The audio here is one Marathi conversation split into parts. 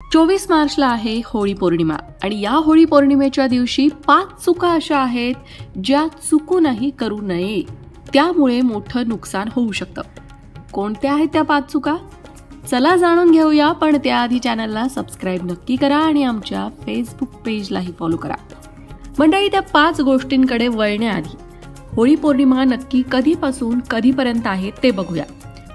24 मार्चला आहे होळी पौर्णिमा आणि या होळी पौर्णिमेच्या दिवशी 5 चुका अशा आहेत ज्या चुकूनही करू नये, त्यामुळे मोठं नुकसान होऊ शकतं. कोणत्या आहेत त्या 5 चुका? चला जाणून घेऊया, पण त्याआधी चॅनलला सबस्क्राईब नक्की करा आणि आमच्या फेसबुक पेजलाही फॉलो करा. मंडळी, त्या 5 गोष्टींकडे वळण्याआधी होळी पौर्णिमा नक्की कधीपासून कधीपर्यंत आहे ते बघूया.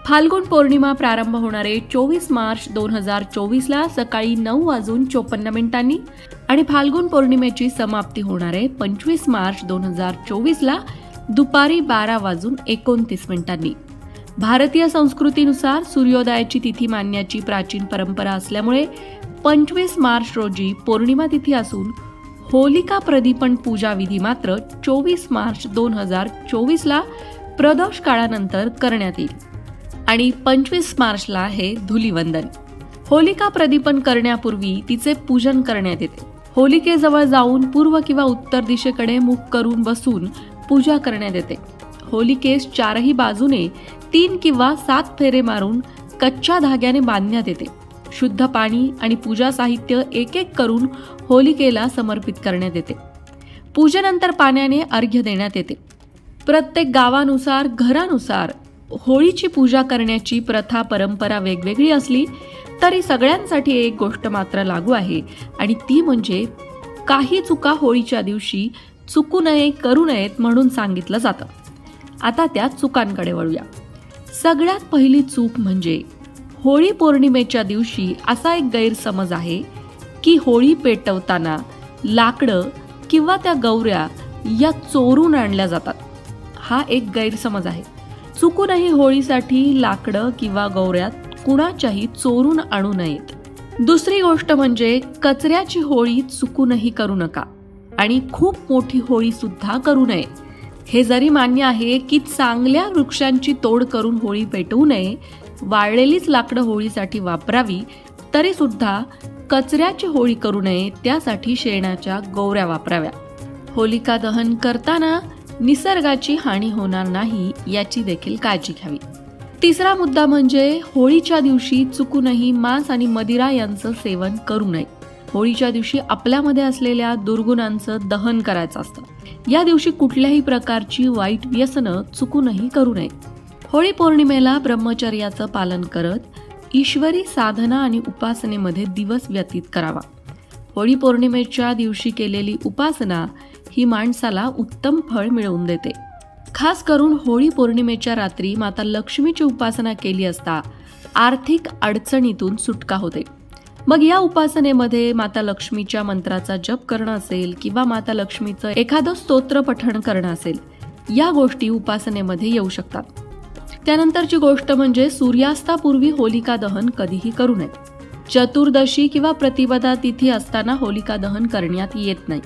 फाल्गुन पौर्णिमा प्रारंभ होणारे 24 मार्च 2024ला सकाळी 9:54 आणि फाल्गुन पौर्णिमेची समाप्ती होणारे 25 मार्च 2024ला दुपारी 12:29. भारतीय संस्कृतीनुसार सूर्योदयाची तिथी मानण्याची प्राचीन परंपरा असल्यामुळे 25 मार्च रोजी पौर्णिमा तिथी असून होलिका प्रदीपन पूजा विधी मात्र 24 मार्च 2024ला प्रदोष काळानंतर करण्यात येईल आणि 25 मार्चला आहे धुलीवंदन. होलिका प्रदीपन करण्यापूर्वी तिचे पूजन करण्यात येते. होलिकेजवळ जाऊन पूर्व किंवा उत्तर दिशेकडे मुख करून बसून पूजा करण्यात येते. होलिकेस चारही बाजूने 3 किंवा 7 फेरे मारून कच्च्या धाग्याने बांधण्यात येते. शुद्ध पाणी आणि पूजा साहित्य एक एक करून होलिकेला समर्पित करण्यात येते. पूजेनंतर पाण्याने अर्घ्य देण्यात येते. प्रत्येक गावानुसार घरानुसार होळीची पूजा करण्याची प्रथा परंपरा वेगवेगळी असली तरी सगळ्यांसाठी एक गोष्ट मात्र लागू आहे आणि ती म्हणजे काही चुका होळीच्या दिवशी चुकू नये, करू नयेत म्हणून सांगितलं जातं. आता त्या चुकांकडे वळूया. सगळ्यात पहिली चूक म्हणजे होळी पौर्णिमेच्या दिवशी असा एक गैरसमज आहे की होळी पेटवताना लाकडं किंवा त्या गौऱ्या या चोरून आणल्या जातात. हा एक गैरसमज आहे. चुकूनही होळीसाठी लाकडं किंवा गौऱ्या कुणाच्याही चोरून आणू नयेत. दुसरी गोष्ट म्हणजे कचऱ्याची होळी चुकूनही करू नका आणि खूप मोठी होळी सुद्धा करू नये. हे जरी मान्य आहे की चांगल्या वृक्षांची तोड करून होळी पेटवू नये, वाळलेलीच लाकडं होळीसाठी वापरावी, तरी सुद्धा कचऱ्याची होळी करू नये, त्यासाठी शेणाच्या गौऱ्या वापराव्या. होलिका दहन करताना निसर्गाची हानी होणार नाही याची देखील काळजी घ्यावी. तिसरा मुद्दा म्हणजे होळीच्या दिवशी चुकूनही मांस आणि मदिरा यांचं सेवन करू नये. होळीच्या दिवशी आपल्यामध्ये असलेल्या दुर्गुणांचं दहन करायचं असतं. या दिवशी कुठल्याही प्रकारची वाईट व्यसनं चुकूनही करू नये. होळी पौर्णिमेला ब्रह्मचर्याचं पालन करत ईश्वरी साधना आणि उपासनेमध्ये दिवस व्यतीत करावा. होळी पौर्णिमेच्या दिवशी केलेली उपासना ही माणसाला उत्तम फळ मिळवून देते. खास करून होळी पौर्णिमेच्या रात्री माता लक्ष्मीची उपासना केली असता आर्थिक अडचणीतून सुटका होते. मग या उपासनेमध्ये माता लक्ष्मीच्या मंत्राचा जप करणं असेल किंवा माता लक्ष्मीचं एखादं स्तोत्र पठण करणं असेल, या गोष्टी उपासनेमध्ये येऊ शकतात. त्यानंतरची गोष्ट म्हणजे सूर्यास्तापूर्वी होलिका दहन कधीही करू नये. चतुर्दशी किंवा प्रतिपदा तिथी असताना होलिका दहन करण्यात येत नाही.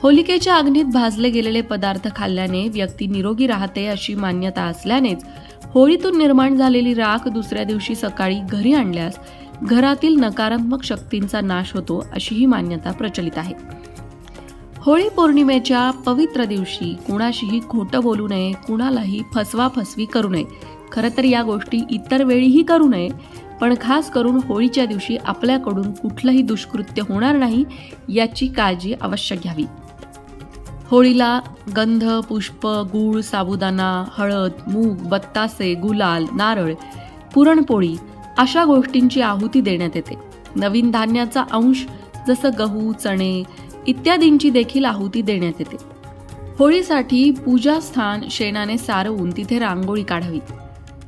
होलिकेच्या अग्नीत भाजले गेलेले पदार्थ खाल्ल्याने व्यक्ती निरोगी राहते अशी मान्यता असल्यानेच होळीतून निर्माण झालेली राख दुसऱ्या दिवशी सकाळी घरी आणल्यास घरातील नकारात्मक शक्तींचा नाश होतो अशी ही मान्यता प्रचलित आहे. होळी पौर्णिमेच्या पवित्र दिवशी कुणाशीही खोटं बोलू नये, कुणालाही फसवाफसवी करू नये. खरं तर या गोष्टी इतर वेळीही करू नये, पण खास करून होळीच्या दिवशी आपल्याकडून कुठलंही दुष्कृत्य होणार नाही याची काळजी अवश्य घ्यावी. होळीला गंध, पुष्प, गूळ, साबुदाणा, हळद, मूग, बत्तासे, गुलाल, नारळ, पुरणपोळी अशा गोष्टींची आहुती देण्यात येते. नवीन धान्याचा अंश जसं गहू, चणे इत्यादींची देखील आहुती देण्यात येते. होळीसाठी पूजास्थान शेणाने सारवून तिथे रांगोळी काढावी.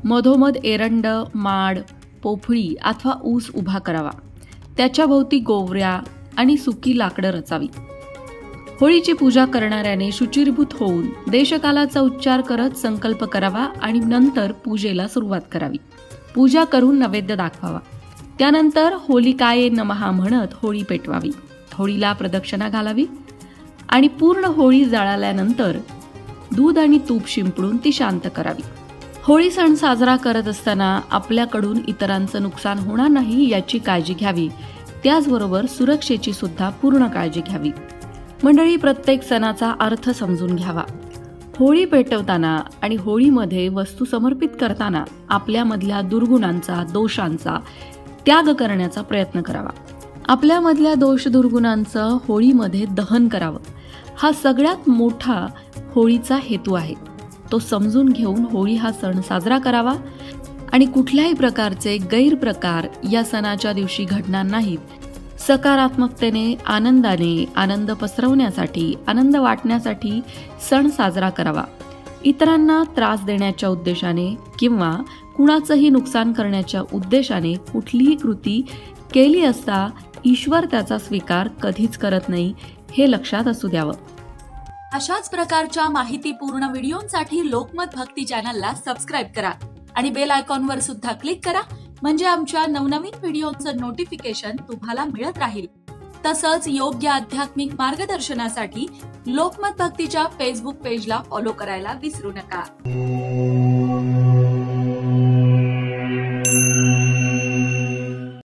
मधोमध एरंड, माड, पोफळी अथवा ऊस उभा करावा. त्याच्या भोवती गोवऱ्या आणि सुकी लाकडं रचावी. होळीची पूजा करणाऱ्याने शुचिर्भूत होऊन देशकालाचा उच्चार करत संकल्प करावा आणि नंतर पूजेला सुरुवात करावी. पूजा करून नैवेद्य दाखवावा. त्यानंतर होलिकाये नमः म्हणत होळी पेटवावी. होळीला प्रदक्षिणा घालावी आणि पूर्ण होळी जळाल्यानंतर दूध आणि तूप शिंपडून ती शांत करावी. होळी सण साजरा करत असताना आपल्याकडून इतरांचं नुकसान होणार नाही याची काळजी घ्यावी. त्याचबरोबर सुरक्षेची सुद्धा पूर्ण काळजी घ्यावी. मंडळी, प्रत्येक सणाचा अर्थ समजून घ्यावा. होळी पेटवताना आणि होळीमध्ये वस्तू समर्पित करताना आपल्यामधल्या दुर्गुणांचा, दोषांचा त्याग करण्याचा प्रयत्न करावा. आपल्यामधल्या दोष दुर्गुणांचं होळीमध्ये दहन करावं, हा सगळ्यात मोठा होळीचा हेतू आहे. तो समजून घेऊन होळी हा सण साजरा करावा आणि कुठल्याही प्रकारचे गैरप्रकार या सणाच्या दिवशी घडणार नाहीत. सकारात्मकतेने, आनंदाने, आनंद पसरवण्यासाठी, आनंद वाटण्यासाठी सण साजरा करावा. इतरांना त्रास देण्याच्या उद्देशाने किंवा कुणाचंही नुकसान करण्याच्या उद्देशाने कुठलीही कृती केली असता ईश्वर त्याचा स्वीकार कधीच करत नाही, हे लक्षात असू द्यावं. अशाच प्रकारच्या माहितीपूर्ण व्हिडिओंसाठी लोकमत भक्ती चॅनलला सबस्क्राईब करा आणि बेल आयकॉनवर सुद्धा क्लिक करा, म्हणजे आमच्या नवनवीन व्हिडिओचं नोटिफिकेशन तुम्हाला मिळत राहील. तसंच योग्य आध्यात्मिक मार्गदर्शनासाठी लोकमत भक्तीच्या फेसबुक पेजला फॉलो करायला विसरू नका.